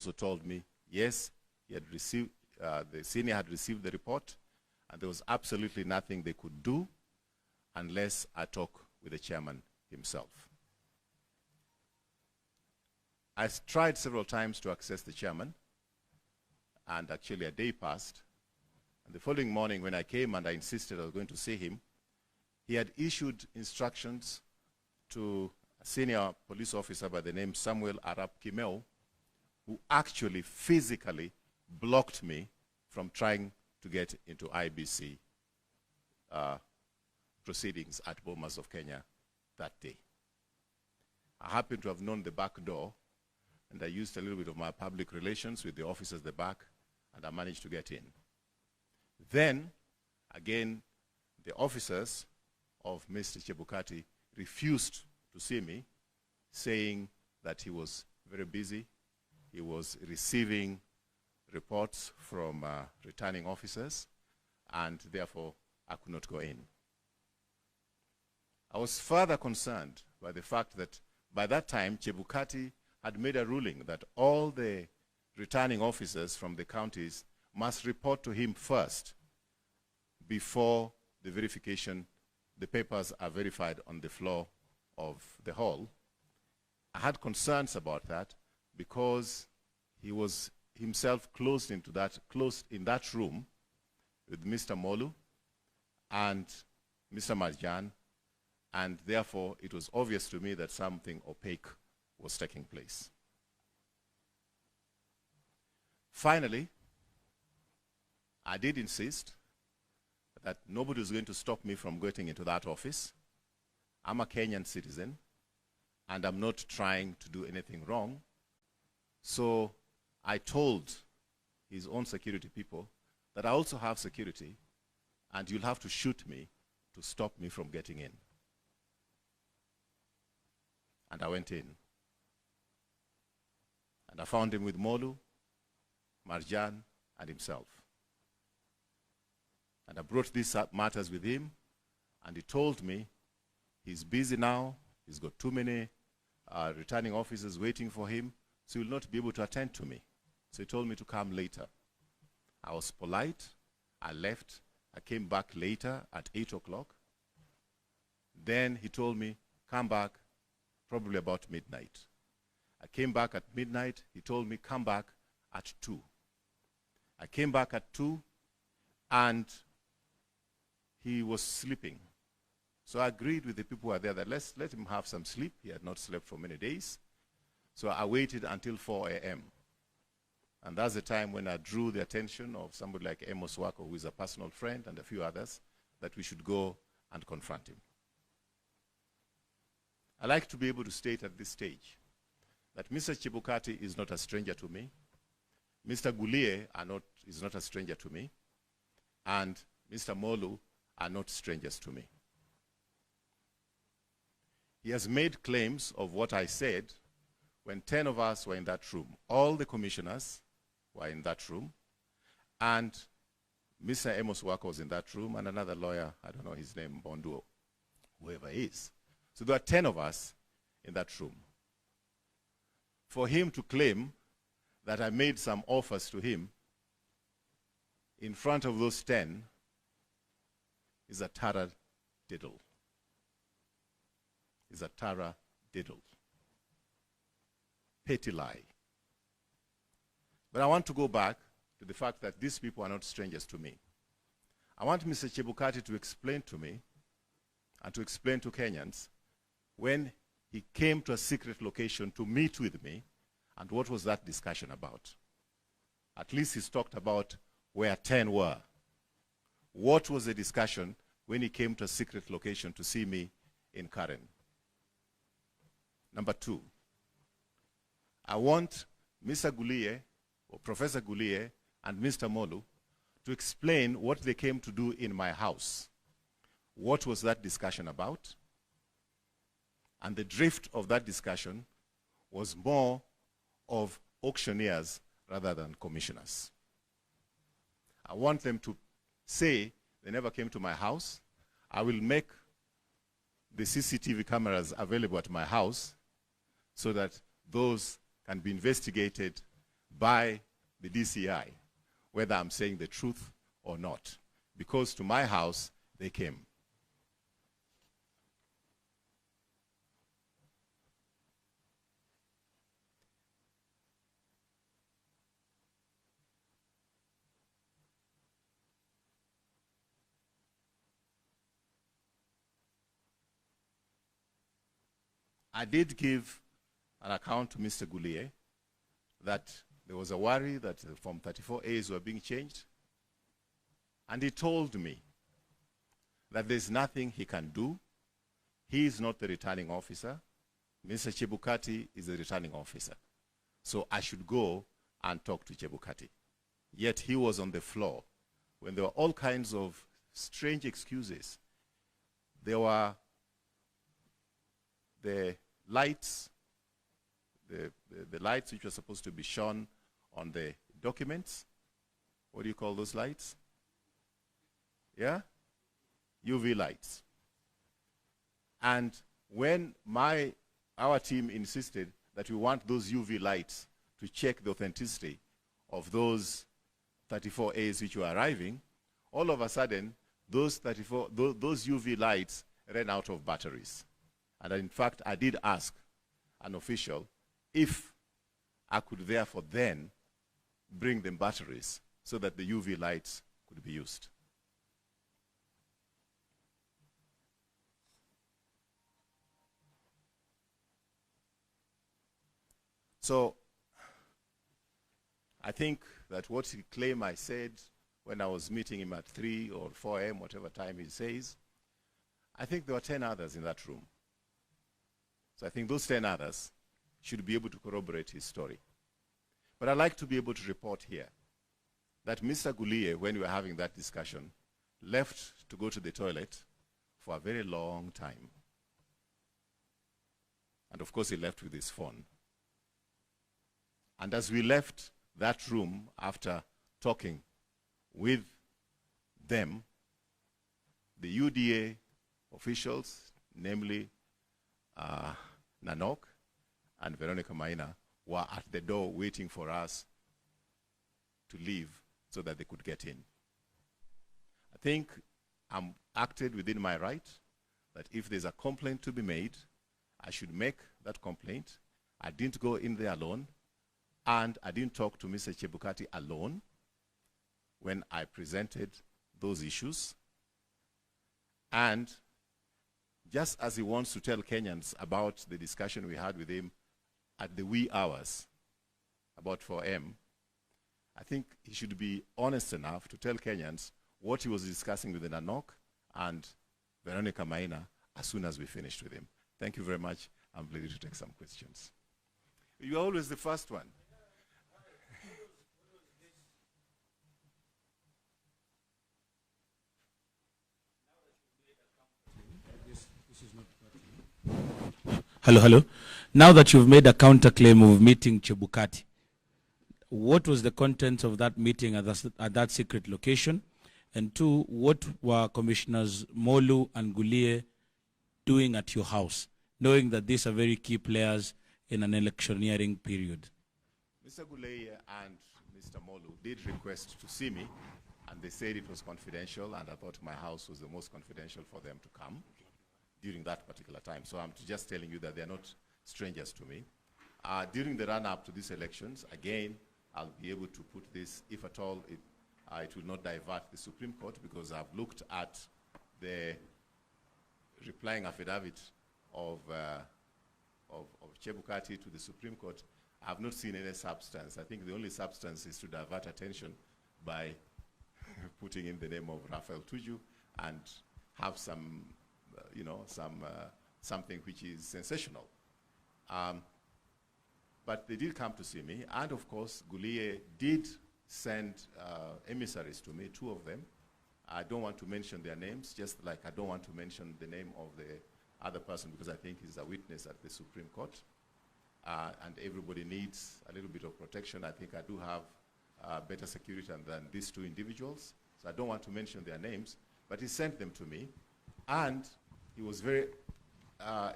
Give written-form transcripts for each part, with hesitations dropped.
also told me, yes, he had received, the senior had received the report, and there was absolutely nothing they could do unless I talk with the chairman himself. I tried several times to access the chairman, and actually a day passed. And the following morning when I came and I insisted I was going to see him, he had issued instructions to a senior police officer by the name Samuel Arap Kimeu, who actually physically blocked me from trying to get into IBC proceedings at Bomas of Kenya that day. I happened to have known the back door, and I used a little bit of my public relations with the officers at the back, and I managed to get in. Then, again, the officers of Mr. Chebukati refused to see me, saying that he was very busy. He was receiving reports from returning officers, and therefore I could not go in. I was further concerned by the fact that by that time, Chebukati had made a ruling that all the returning officers from the counties must report to him first before the verification, the papers are verified on the floor of the hall. I had concerns about that because he was himself closed in that room with Mr. Molu and Mr. Marjan, and therefore it was obvious to me that something opaque was taking place. Finally, I did insist that nobody was going to stop me from getting into that office. I'm a Kenyan citizen, and I'm not trying to do anything wrong. So I told his own security people that I also have security, and you'll have to shoot me to stop me from getting in. And I went in. And I found him with Molu, Marjan, and himself. And I brought these matters with him, and he told me he's busy now, he's got too many returning officers waiting for him, so he will not be able to attend to me. So he told me to come later. I was polite, I left, I came back later at 8 o'clock. Then he told me, come back probably about midnight. I came back at midnight, he told me, come back at 2. I came back at 2, and he was sleeping. So I agreed with the people who were there that let's let him have some sleep. He had not slept for many days. So I waited until 4 a.m. And that's the time when I drew the attention of somebody like Amos Wako, who is a personal friend, and a few others, that we should go and confront him. I like to be able to state at this stage that Mr. Chebukati is not a stranger to me. Mr. Gulie is not a stranger to me. And Mr. Molu are not strangers to me. He has made claims of what I said when 10 of us were in that room. All the commissioners were in that room, and Mr. Amos Wako was in that room, and another lawyer, I don't know his name, Bonduo, whoever he is. So there are 10 of us in that room. For him to claim that I made some offers to him in front of those 10 is a tara diddle. Is a tara diddle. Petty lie. But I want to go back to the fact that these people are not strangers to me. I want Mr. Chebukati to explain to me and to explain to Kenyans when he came to a secret location to meet with me, and what was that discussion about. At least he's talked about where 10 were. What was the discussion when he came to a secret location to see me in Karen? Number 2, I want Mr. Gulie, or Professor Gulie, and Mr. Molu to explain what they came to do in my house. What was that discussion about? And the drift of that discussion was more of auctioneers rather than commissioners. I want them to say they never came to my house. I will make the CCTV cameras available at my house so that those can be investigated by the DCI, whether I'm saying the truth or not. Because to my house, they came. I did give an account to Mr. Goulier that there was a worry that Form 34As were being changed. And he told me that there's nothing he can do. He is not the returning officer. Mr. Chebukati is the returning officer. So I should go and talk to Chebukati. Yet he was on the floor when there were all kinds of strange excuses. There were the lights, the lights which were supposed to be shown on the documents. What do you call those lights? Yeah? UV lights. And when our team insisted that we want those UV lights to check the authenticity of those 34As which were arriving, all of a sudden, those UV lights ran out of batteries. And in fact, I did ask an official if I could therefore then bring them batteries so that the UV lights could be used. So I think that what he claimed I said when I was meeting him at 3 or 4 a.m., whatever time he says, I think there were 10 others in that room. So I think those 10 others should be able to corroborate his story. But I'd like to be able to report here that Mr. Goulier, when we were having that discussion, left to go to the toilet for a very long time. And of course, he left with his phone. And as we left that room after talking with them, the UDA officials, namely Nanok and Veronica Maina, were at the door waiting for us to leave so that they could get in. I think I'm acted within my right that if there's a complaint to be made, I should make that complaint. I didn't go in there alone, and I didn't talk to Mr. Chebukati alone when I presented those issues. And just as he wants to tell Kenyans about the discussion we had with him at the wee hours, about 4 a.m., I think he should be honest enough to tell Kenyans what he was discussing with the Nanok and Veronica Maina as soon as we finished with him. Thank you very much. I'm ready to take some questions. You're always the first one. Hello. Now that you've made a counterclaim of meeting Chebukati, what was the contents of that meeting at that secret location? And two, what were Commissioners Molu and Goulier doing at your house, knowing that these are very key players in an electioneering period? Mr. Goulier and Mr. Molu did request to see me, and they said it was confidential, and I thought my house was the most confidential for them to come during that particular time. So I'm just telling you that they're not strangers to me. During the run-up to these elections, again, I'll be able to put this, if at all, it will not divert the Supreme Court, because I've looked at the replying affidavit of Chebukati to the Supreme Court. I've not seen any substance. I think the only substance is to divert attention by putting in the name of Raphael Tuju and have some something which is sensational. But they did come to see me, and of course, Goulier did send emissaries to me, 2 of them. I don't want to mention their names, just like I don't want to mention the name of the other person, because I think he's a witness at the Supreme Court. And everybody needs a little bit of protection. I think I do have better security than these 2 individuals, so I don't want to mention their names, but he sent them to me. And he was very,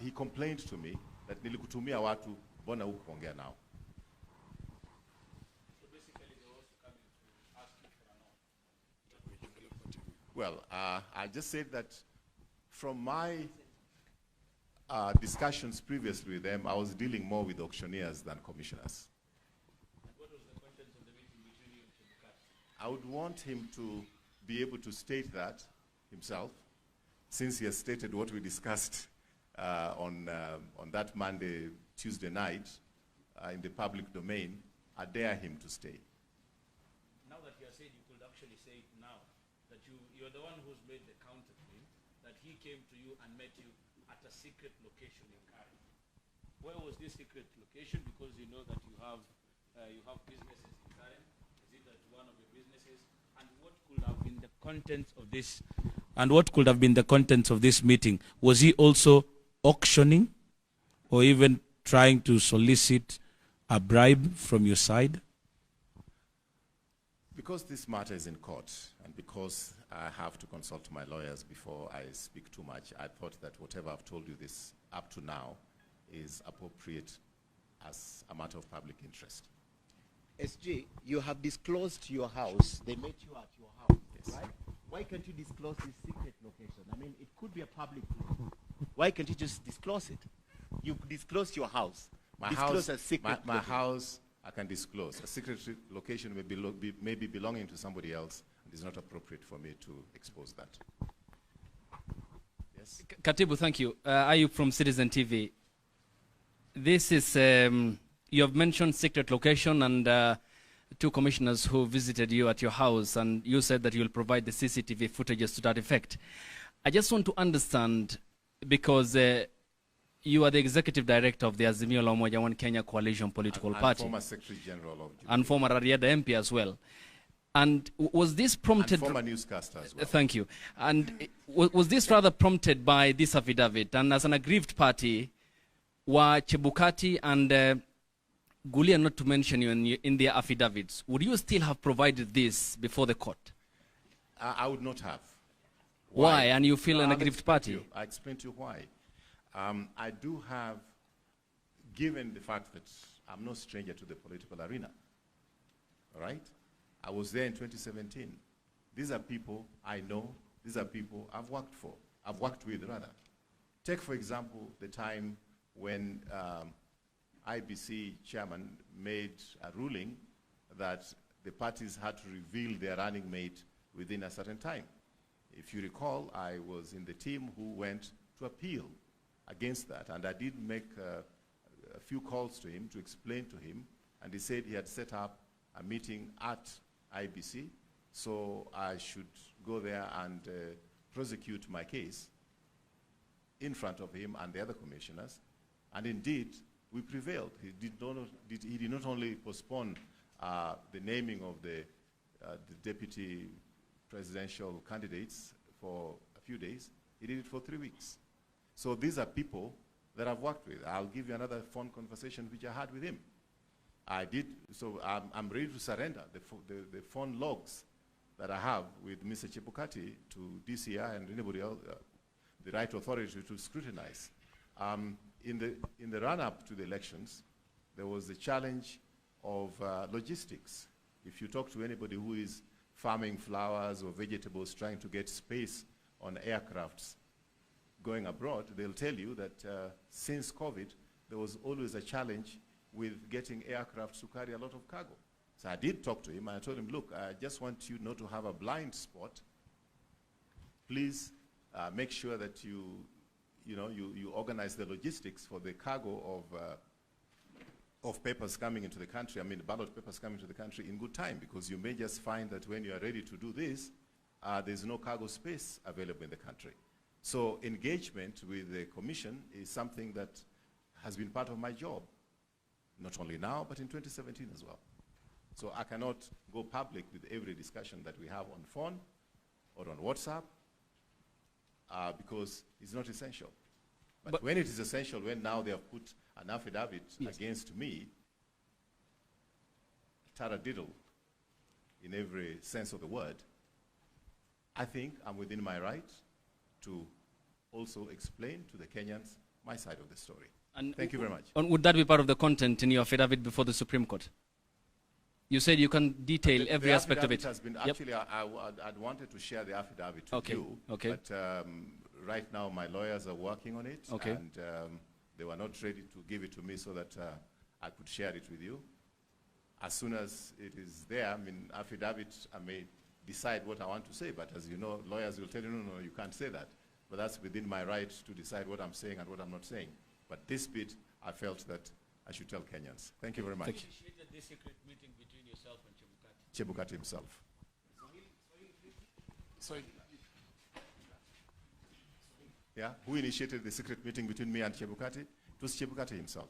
he complained to me that nilikutumia watu, mbona hukuongea nao? Well, I just said that from my discussions previously with them, I was dealing more with auctioneers than commissioners. What was the content of the meeting between you and Chebukati? I would want him to be able to state that himself, since he has stated what we discussed on that Monday, Tuesday night in the public domain. I dare him to stay. Now that you are saying, you could actually say it now, that you're the one who's made the counterclaim, that he came to you and met you at a secret location in Karen. Where was this secret location? Because you know that you have businesses in Karen. Is it at one of your businesses? And what could have been the contents of this? And what could have been the contents of this meeting? Was he also auctioning, or even trying to solicit a bribe from your side? Because this matter is in court, and because I have to consult my lawyers before I speak too much, I thought that whatever I've told you this up to now is appropriate as a matter of public interest. SG, you have disclosed your house. They met you at your house, Yes. right? Why can't you disclose this secret location? I mean, it could be a public place. Why can't you just disclose it? You disclose your house. Disclose a secret my location. house, I can disclose. A secret location may be belonging to somebody else, and it's not appropriate for me to expose that. Yes? Katibu, thank you. Ayub from Citizen TV. This is, you have mentioned secret location and two commissioners who visited you at your house, and you said that you will provide the CCTV footages to that effect. I just want to understand, because you are the executive director of the Azimio la Umoja One Kenya Coalition political and party. former Secretary General of Jubilee. And former Rarieda MP as well. And was this prompted... And former newscaster as well. Thank you. And was this rather prompted by this affidavit? And as an aggrieved party, were Chebukati and Gulia, not to mention you in their affidavits, would you still have provided this before the court? I would not have. Why? And you feel an I'll aggrieved explain to party? you. I explain to you why. I do have, given the fact that I'm no stranger to the political arena, all right? I was there in 2017. These are people I know. These are people I've worked for. I've worked with, rather. Take, for example, the time when IBC chairman made a ruling that the parties had to reveal their running mate within a certain time. If you recall, I was in the team who went to appeal against that, and I did make a few calls to him to explain to him, and he said he had set up a meeting at IBC, so I should go there and prosecute my case in front of him and the other commissioners, and indeed, we prevailed. He did not only postpone the naming of the deputy presidential candidates for a few days, he did it for 3 weeks. So these are people that I've worked with. I'll give you another phone conversation which I had with him. I'm ready to surrender the phone logs that I have with Mr. Chebukati to DCI and anybody else, the right authority to scrutinize. In the run-up to the elections, there was the challenge of logistics. If you talk to anybody who is farming flowers or vegetables, trying to get space on aircrafts going abroad, they'll tell you that since COVID, there was always a challenge with getting aircrafts to carry a lot of cargo. So I did talk to him, and I told him, look, I just want you not to have a blind spot. Please make sure that you organize the logistics for the cargo of papers coming into the country, ballot papers coming to the country in good time, because you may just find that when you are ready to do this, there's no cargo space available in the country. So engagement with the commission is something that has been part of my job, not only now, but in 2017 as well. So I cannot go public with every discussion that we have on phone or on WhatsApp because it's not essential. But when it is essential, when now they have put an affidavit against me, taradiddle in every sense of the word, I think I'm within my right to also explain to the Kenyans my side of the story. And thank you very much. And would that be part of the content in your affidavit before the Supreme Court? You said you can detail every The aspect of it. affidavit has been, Yep. actually, I'd wanted to share the affidavit with Okay, you. okay. But right now, my lawyers are working on it. Okay. And they were not ready to give it to me so that I could share it with you. As soon as it is there, I mean, affidavit, I may decide what I want to say, but as you know, lawyers will tell you, no, you can't say that. But that's within my right to decide what I'm saying and what I'm not saying. But this bit, I felt that I should tell Kenyans. Thank you very much. Thank you. Initiated this secret meeting between yourself and Chebukati? Chebukati himself. Yeah, who initiated the secret meeting between me and Chebukati? It was Chebukati himself.